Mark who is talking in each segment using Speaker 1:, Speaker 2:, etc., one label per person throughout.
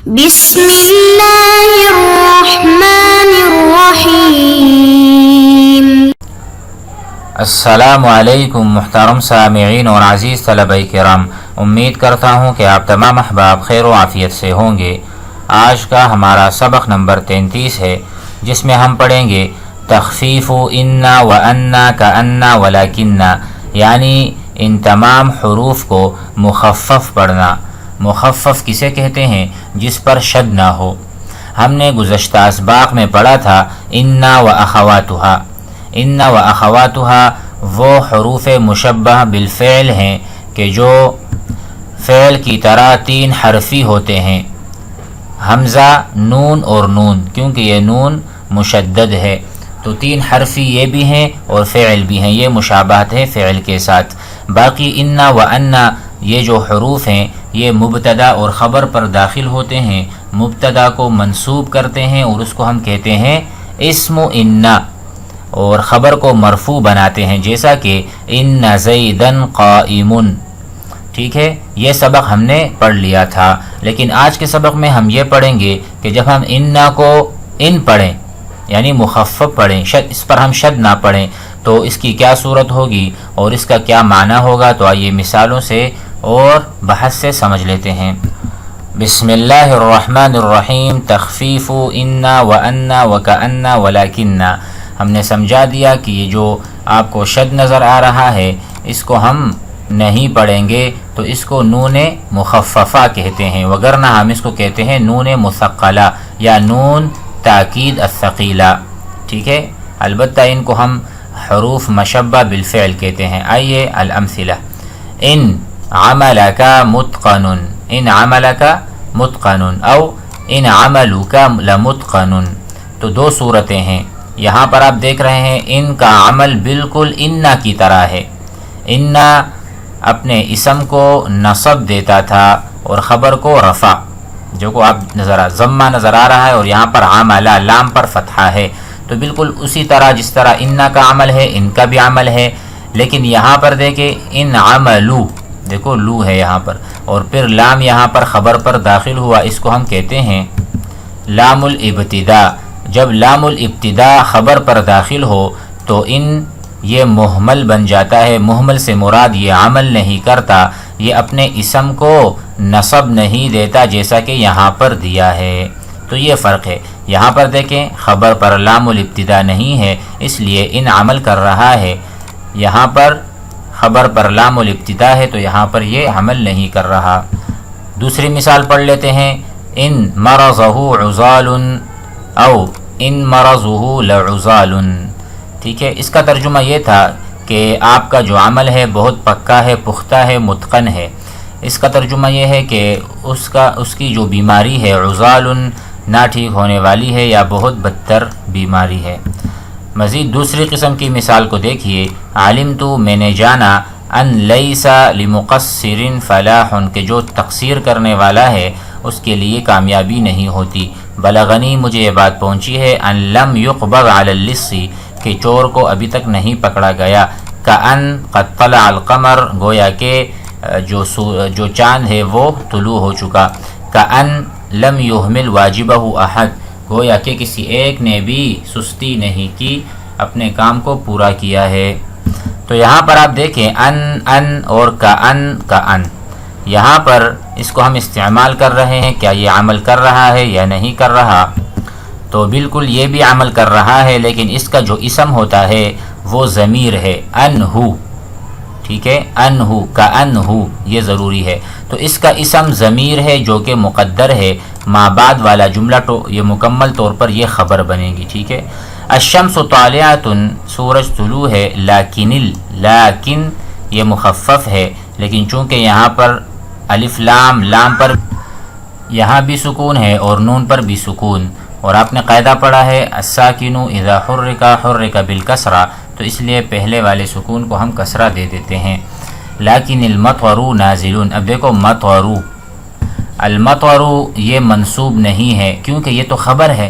Speaker 1: بسم اللہ الرحمن الرحیم۔
Speaker 2: السلام علیکم محترم سامعین اور عزیز طلبہ کرام، امید کرتا ہوں کہ آپ تمام احباب خیر و عافیت سے ہوں گے۔ آج کا ہمارا سبق نمبر 33 ہے، جس میں ہم پڑھیں گے تخفیف انا و انا کا انا ولیکننا، یعنی ان تمام حروف کو مخفف پڑھنا۔ مخفف کسے کہتے ہیں؟ جس پر شد نہ ہو۔ ہم نے گزشتہ اسباق میں پڑھا تھا انا و اخواتها۔ انا و اخواتها وہ حروف مشبہ بالفعل ہیں کہ جو فعل کی طرح 3 حرفی ہوتے ہیں، حمزہ، نون اور نون، کیونکہ یہ نون مشدد ہے تو 3 حرفی یہ بھی ہیں اور فعل بھی ہیں، یہ مشابہت ہے فعل کے ساتھ۔ باقی انا و انا یہ جو حروف ہیں یہ مبتدا اور خبر پر داخل ہوتے ہیں، مبتدا کو منصوب کرتے ہیں اور اس کو ہم کہتے ہیں اسم انا، اور خبر کو مرفوع بناتے ہیں، جیسا کہ ان زیدن قائم۔ ٹھیک ہے، یہ سبق ہم نے پڑھ لیا تھا، لیکن آج کے سبق میں ہم یہ پڑھیں گے کہ جب ہم انا کو ان پڑھیں یعنی مخفف پڑھیں، اس پر ہم شد نہ پڑھیں تو اس کی کیا صورت ہوگی اور اس کا کیا معنی ہوگا۔ تو آئیے مثالوں سے اور بحث سے سمجھ لیتے ہیں۔ بسم اللہ الرحمن الرحیم۔ تخفیف انا و انا و کانا ولیکننا، ہم نے سمجھا دیا کہ یہ جو آپ کو شد نظر آ رہا ہے اس کو ہم نہیں پڑھیں گے تو اس کو نون مخففہ کہتے ہیں، وگرنہ ہم اس کو کہتے ہیں نون مثقلہ یا نون تاکید الثقیلہ۔ ٹھیک ہے، البتہ ان کو ہم حروف مشبہ بالفعل کہتے ہیں۔ آئیے الامثلہ۔ ان عملک متقن، ان عملک متقن او ان عملک لمتقن، تو 2 صورتیں ہیں۔ یہاں پر آپ دیکھ رہے ہیں ان کا عمل بالکل انا کی طرح ہے۔ انا اپنے اسم کو نصب دیتا تھا اور خبر کو رفع، جو کو آپ ضمہ نظر آ رہا ہے، اور یہاں پر عملہ لام پر فتحہ ہے، تو بالکل اسی طرح جس طرح انا کا عمل ہے ان کا بھی عمل ہے۔ لیکن یہاں پر دیکھیں ان عملو، دیکھو لو ہے یہاں پر، اور پھر لام یہاں پر خبر پر داخل ہوا، اس کو ہم کہتے ہیں لام الابتداء۔ جب لام الابتداء خبر پر داخل ہو تو ان یہ محمل بن جاتا ہے۔ محمل سے مراد یہ عمل نہیں کرتا، یہ اپنے اسم کو نصب نہیں دیتا جیسا کہ یہاں پر دیا ہے۔ تو یہ فرق ہے، یہاں پر دیکھیں خبر پر لام الابتداء نہیں ہے اس لیے ان عمل کر رہا ہے، یہاں پر خبر پر لام الابتداء ہے تو یہاں پر یہ عمل نہیں کر رہا۔ دوسری مثال پڑھ لیتے ہیں۔ ان مرضہ عضال او ان مرضہ لعضال۔ ٹھیک ہے، اس کا ترجمہ یہ تھا کہ آپ کا جو عمل ہے بہت پکا ہے، پختہ ہے، متقن ہے۔ اس کا ترجمہ یہ ہے کہ اس کی جو بیماری ہے عضال، نہ ٹھیک ہونے والی ہے یا بہت بدتر بیماری ہے۔ مزید دوسری قسم کی مثال کو دیکھیے۔ علمت، میں نے جانا، ان لیس لمقصر فلاح، کہ جو تقصیر کرنے والا ہے اس کے لیے کامیابی نہیں ہوتی۔ بلغنی، مجھے یہ بات پہنچی ہے، ان لم یقبض علی اللص، کہ چور کو ابھی تک نہیں پکڑا گیا۔ کأن قد طلع القمر، گویا کہ جو چاند ہے وہ طلوع ہو چکا۔ کأن لم یہمل واجبہ احد، گویا کہ کسی ایک نے بھی سستی نہیں کی، اپنے کام کو پورا کیا ہے۔ تو یہاں پر آپ دیکھیں ان اور کأن، یہاں پر اس کو ہم استعمال کر رہے ہیں، کیا یہ عمل کر رہا ہے یا نہیں کر رہا؟ تو بالکل یہ بھی عمل کر رہا ہے، لیکن اس کا جو اسم ہوتا ہے وہ ضمیر ہے، انہو۔ ٹھیک ہے، انہو، کأنہو، یہ ضروری ہے۔ تو اس کا اسم ضمیر ہے جو کہ مقدر ہے، ما بعد والا جملہ تو یہ مکمل طور پر یہ خبر بنے گی۔ ٹھیک ہے، الشمس طالعۃ، سورج طلوع ہے، لیکن یہ مخفف ہے، لیکن چونکہ یہاں پر الف لام پر یہاں بھی سکون ہے اور نون پر بھی سکون، اور آپ نے قاعدہ پڑھا ہے الساکن اذا حرک بالکسرہ، تو اس لیے پہلے والے سکون کو ہم کسرہ دے دیتے ہیں۔ لیکن المطر نازل، اب دیکھو مطر، المطر یہ منصوب نہیں ہے کیونکہ یہ تو خبر ہے،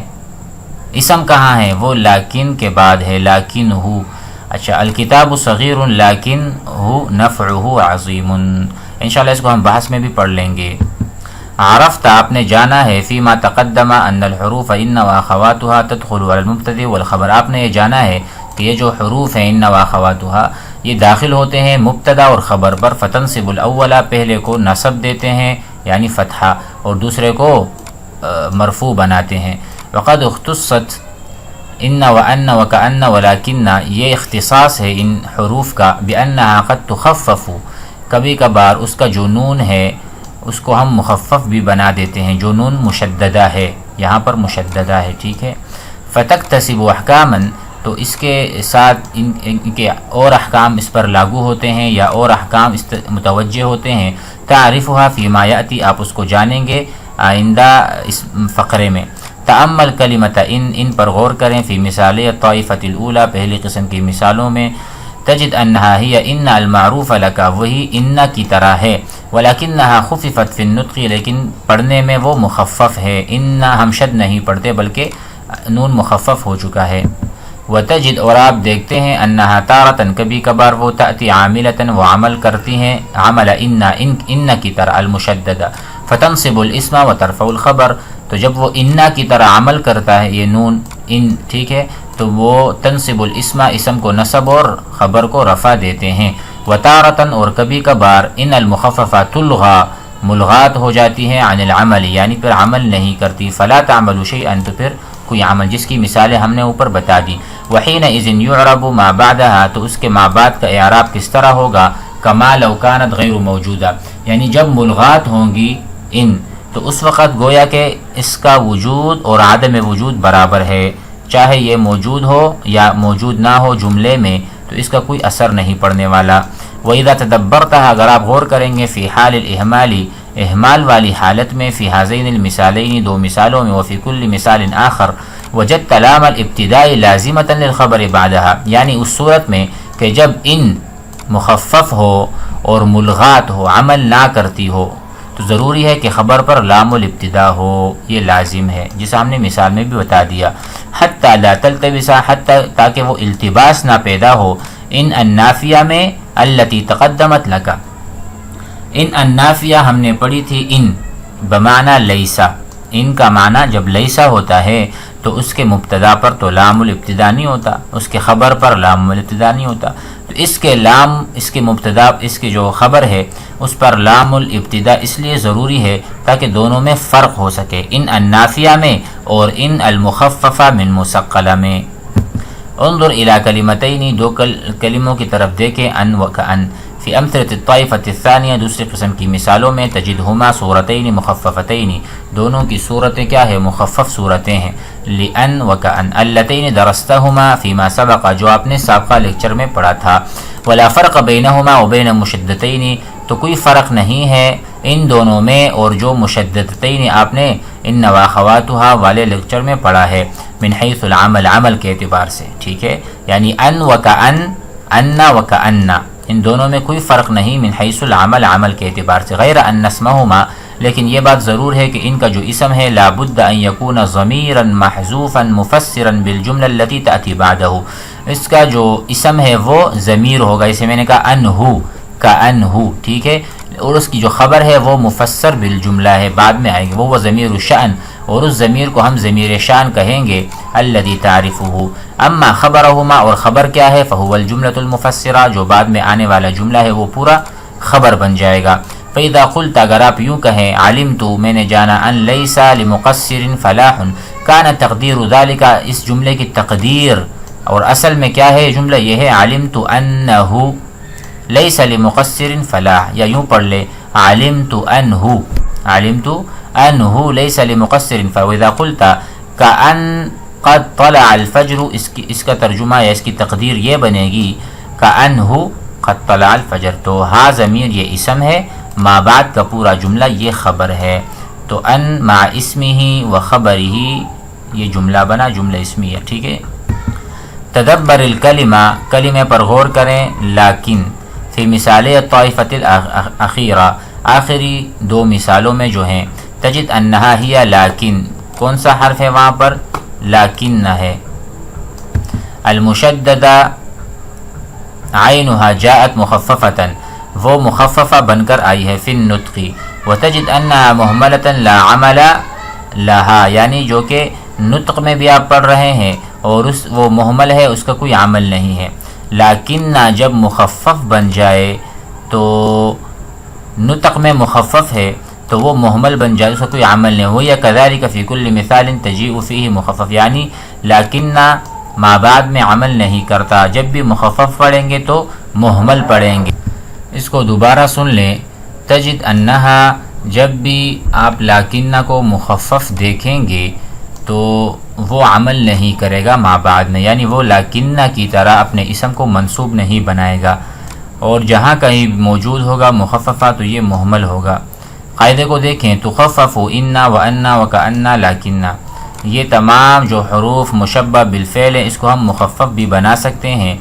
Speaker 2: اسم کہاں ہے؟ وہ لیکن کے بعد ہے، لیکن ہو۔ اچھا، الکتاب صغیر لیکن ہو نفعہ عظیم، انشاءاللہ اس کو ہم بحث میں بھی پڑھ لیں گے۔ عرفت آپ نے جانا ہے فیما تقدم ان الحروف ان واخواتها تدخل على المبتدأ والخبر، آپ نے یہ جانا ہے کہ یہ جو حروف ہیں ان واخواتها یہ داخل ہوتے ہیں مبتدا اور خبر پر، فتنصب الاول پہلے کو نصب دیتے ہیں یعنی فتحہ اور دوسرے کو مرفوع بناتے ہیں۔ وقد اختصت ان وان وکأن ولکن، یہ اختصاص ہے ان حروف کا، بانها قد تخفف، کبھی کبھار اس کا جو نون ہے اس کو ہم مخفف بھی بنا دیتے ہیں، جو نون مشددہ ہے، یہاں پر مشددہ ہے، ٹھیک ہے۔ فتکتسب احکاما، تو اس کے ساتھ ان کے اور احکام اس پر لاگو ہوتے ہیں یا اور احکام متوجہ ہوتے ہیں، تعرفها فیما یاتی، آپ اس کو جانیں گے آئندہ اس فقرے میں۔ تأمل کلمۃ ان پر غور کریں، فی مثال الطائفۃ الاولی، پہلی قسم کی مثالوں میں، تجد انہا ہی ان المعروف لک، وہی ان کی طرح ہے، ولکنہا خففت فی النطق، لیکن پڑھنے میں وہ مخفف ہے، ان ہم شد نہیں پڑھتے بلکہ نون مخفف ہو چکا ہے۔ وتجد، اور آپ دیکھتے ہیں، انہا تارتن، کبھی کبھار وہ تأتی عاملتن، وہ عمل کرتی ہیں، عمل ان کی طرح المشددہ، فتنصب الاسم وترفع الخبر، تو جب وہ انا کی طرح عمل کرتا ہے یہ نون ان، ٹھیک ہے، تو وہ تنصب الاسم، اسم کو نصب اور خبر کو رفع دیتے ہیں۔ وتارتن، اور کبھی کبھار، ان المخففہ تلغى، ملغات ہو جاتی ہیں، عن العمل، یعنی پھر عمل نہیں کرتی، فلا تعمل شیئا، تو پھر کوئی عمل، جس کی مثالیں ہم نے اوپر بتا دی۔ وحینئذ یعرب ما بعدها، تو اس کے ما بعد کا اعراب کس طرح ہوگا، کما لو کانت غیر موجودہ، یعنی جب ملغات ہوں گی ان، تو اس وقت گویا کہ اس کا وجود اور عدم وجود برابر ہے، چاہے یہ موجود ہو یا موجود نہ ہو جملے میں، تو اس کا کوئی اثر نہیں پڑنے والا۔ وَإِذَا تَدَبَّرْتَهَا، اگر آپ غور کریں گے، فی حال الاحمال، احمال والی حالت میں، فی ہذین المثالین، دو مثالوں میں، وفی کل مثال آخر، وجدت لام الابتداء لازمۃ للخبر بعدها، یعنی اس صورت میں کہ جب ان مخفف ہو اور ملغات ہو، عمل نہ کرتی ہو، تو ضروری ہے کہ خبر پر لام الابتداء ہو، یہ لازم ہے، جسے ہم نے مثال میں بھی بتا دیا۔ حتی لا تلتبس، حتی تاکہ وہ التباس نہ پیدا ہو، ان النافیہ میں، التی تقدمت لک، ان النافیہ ہم نے پڑھی تھی، ان بمعنی لیسا، ان کا معنی جب لیسا ہوتا ہے تو اس کے مبتدا پر تو لام الابتداء نہیں ہوتا، اس کے خبر پر لام الابتداء نہیں ہوتا، تو اس کے لام، اس کے مبتدا، اس کی جو خبر ہے اس پر لام الابتداء اس لیے ضروری ہے تاکہ دونوں میں فرق ہو سکے، ان النافیہ میں اور ان المخففہ من مثقلہ میں۔ انظر الی کلمتین، دو کلموں کی طرف دیکھیں، ان و کأن، فی امثلۃ الطائفۃ الثانیہ، دوسری قسم کی مثالوں میں، تجدہما صورتین مخففتین، دونوں کی صورتیں کیا ہے، مخفف صورتیں ہیں، لأن و کأن، اللتین درستہما فیما سبق، جو آپ نے سابقہ لیکچر میں پڑھا تھا، ولا فرق بینہما وبین مشدتین، تو کوئی فرق نہیں ہے ان دونوں میں اور جو مشددتین آپ نے ان واخواتها والے لیکچر میں پڑھا ہے، من حیث العمل، عمل کے اعتبار سے، ٹھیک ہے، یعنی ان و کأن، ان و کأن، ان دونوں میں کوئی فرق نہیں، من حیث العمل، عمل کے اعتبار سے، غیر ان اسمہما، لیکن یہ بات ضرور ہے کہ ان کا جو اسم ہے، لابد ان یکون ضمیرا محذوفا مفسرا بالجملہ التي تأتی بعدہ، اس کا جو اسم ہے وہ ضمیر ہوگا، اسے میں نے کہا انہو، کأنہو، ٹھیک ہے، اور اس کی جو خبر ہے وہ مفسر بالجملہ ہے، بعد میں آئیں گے، وہ ضمیر الشأن، اور اس ضمیر کو ہم ضمیر شان کہیں گے، الذی تعرفہ، اما خبرہما، اور خبر کیا ہے، فہو الجملۃ المفسرہ، جو بعد میں آنے والا جملہ ہے وہ پورا خبر بن جائے گا۔ فإذا قلت، اگر آپ یوں کہیں، علمت، میں نے جانا، ان لیس لمقصر فلاح، کان تقدیر ذلک، اس جملے کی تقدیر اور اصل میں کیا ہے جملہ، یہ ہے علمت انہ لیس لمقصر فلاح، یا یوں پڑھ لے، علمت انہ لیس لمقصر، فإذا قلت کأن قد طلع الفجر، اس کا ترجمہ یا اس کی تقدیر یہ بنے گی، کأنہ قد طلع الفجر، تو ہا ضمیر یہ اسم ہے، ما بعد کا پورا جملہ یہ خبر ہے، تو ان مع اسمہ و خبرہ، یہ جملہ بنا، جملہ اسمیہ، ٹھیک ہے۔ تدبر الکلمہ، کلمے پر غور کریں، لیکن فی مثال الطائفۃ الاخیرہ، آخری دو مثالوں میں جو ہیں، تجد انہا ہی لیکن، کون سا حرف ہے وہاں پر، لیکن ہے، المشددہ عینها جاءت مخففتا، وہ مخففہ بن کر آئی ہے، فی النطق، وتجد انها محملۃ لا عمل لها، یعنی جو کہ نطق میں بھی آپ پڑھ رہے ہیں اور وہ محمل ہے، اس کا کوئی عمل نہیں ہے. لیکن جب مخفف بن جائے تو نطق میں مخفف ہے تو وہ محمل بن جائے، اس کا کوئی عمل نہیں. وہی کذالک فی کل مثال تجیء فیہ مخفف، یعنی لیکن ما بعد میں عمل نہیں کرتا، جب بھی مخفف پڑھیں گے تو محمل پڑھیں گے. اس کو دوبارہ سن لیں. تجد انہا، جب بھی آپ لیکنہ کو مخفف دیکھیں گے تو وہ عمل نہیں کرے گا ما بعد میں، یعنی وہ لیکنہ کی طرح اپنے اسم کو منصوب نہیں بنائے گا، اور جہاں کہیں موجود ہوگا مخففہ تو یہ محمل ہوگا. قاعدے کو دیکھیں. تخفف انا و انا و کانا لیکنہ، یہ تمام جو حروف مشبہ بالفعل ہیں اس کو ہم مخفف بھی بنا سکتے ہیں.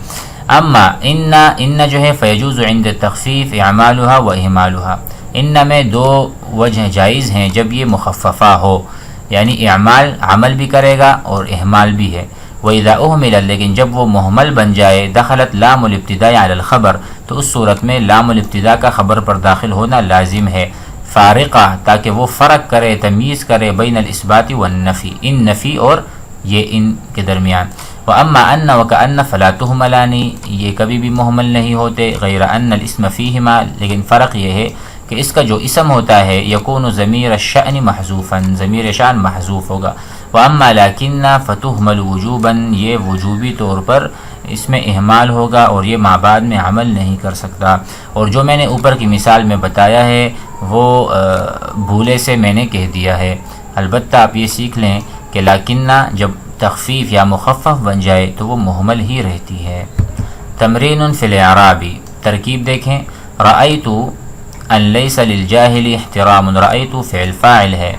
Speaker 2: اما ان جو ہے فیجوز عند تخفیف اعمالها و اہمالها، ان میں دو وجہ جائز ہیں جب یہ مخففہ ہو، یعنی اعمال عمل بھی کرے گا اور اہمال بھی ہے. وَإِذَا أُهْمِلَ، لیکن جب وہ محمل بن جائے، دخلت لام الابتداء علی الخبر، تو اس صورت میں لام الابتداء کا خبر پر داخل ہونا لازم ہے، فارقہ، تاکہ وہ فرق کرے، تمیز کرے بین الاثبات والنفی، ان نفی اور یہ ان کے درمیان. وَأَمَّا أَنَّ وَكَأَنَّ فَلَا تُهْمَلَانِ، یہ کبھی بھی محمل نہیں ہوتے، غیر ان الاسم فیہما، لیکن فرق یہ ہے کہ اس کا جو اسم ہوتا ہے یکون ضمیر الشأن محذوفا، ضمیر شان محذوف ہوگا. وَأَمَّا لَكِنَّ فَتُهْمَلُ وُجُوبًا، یہ وجوبی طور پر اس میں اہمال ہوگا اور یہ ما بعد میں عمل نہیں کر سکتا. اور جو میں نے اوپر کی مثال میں بتایا ہے وہ بھولے سے میں نے کہہ دیا ہے. البتہ آپ یہ سیکھ لیں کہ لیکنہ جب تخفیف یا مخفف بن جائے تو وہ محمل ہی رہتی ہے. تمرین فی الاعراب، ترکیب دیکھیں. رأیت ان لیس للجاہل احترام، رأیت فعل فاعل ہے،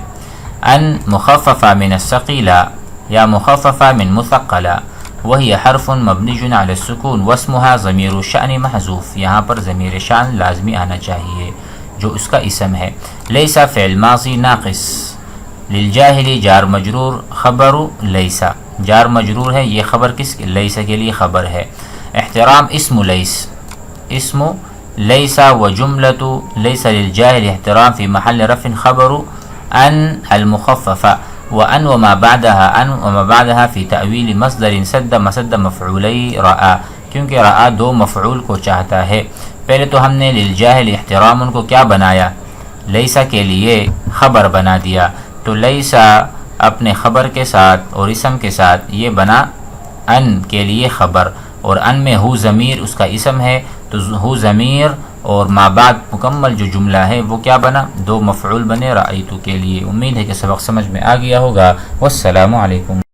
Speaker 2: ان مخففہ من الثقیلہ یا مخففہ من مثقلہ، وہی حرف مبنی علی السکون واسمها ضمیر الشأن محذوف، یہاں پر ضمیر شان لازمی آنا چاہیے جو اس کا اسم ہے. لیس فعل ماضی ناقص، للجاہل جار مجرور، خبر لیس جار مجرور ہے، یہ خبر کس لیس کے لیے خبر ہے. احترام اسم لیس، اسم لیس و جملۃ لیس للجاہل احترام فی محل رفع خبر ان المخففہ، وان وما بعدها، ان وما بعدها فی تأویل مصدر سد مسد مفعولی رأى، کیونکہ رأى دو مفعول کو چاہتا ہے. پہلے تو ہم نے للجاہل احترام ان کو کیا بنایا، لیسا کے لیے خبر بنا دیا، تو لیسا اپنے خبر کے ساتھ اور اسم کے ساتھ یہ بنا ان کے لیے خبر، اور ان میں ہو ضمیر اس کا اسم ہے، تو ہو ضمیر اور ما بعد مکمل جو جملہ ہے وہ کیا بنا، دو مفعول بنے رأیتو کے لیے. امید ہے کہ سبق سمجھ میں آ گیا ہوگا. والسلام علیکم.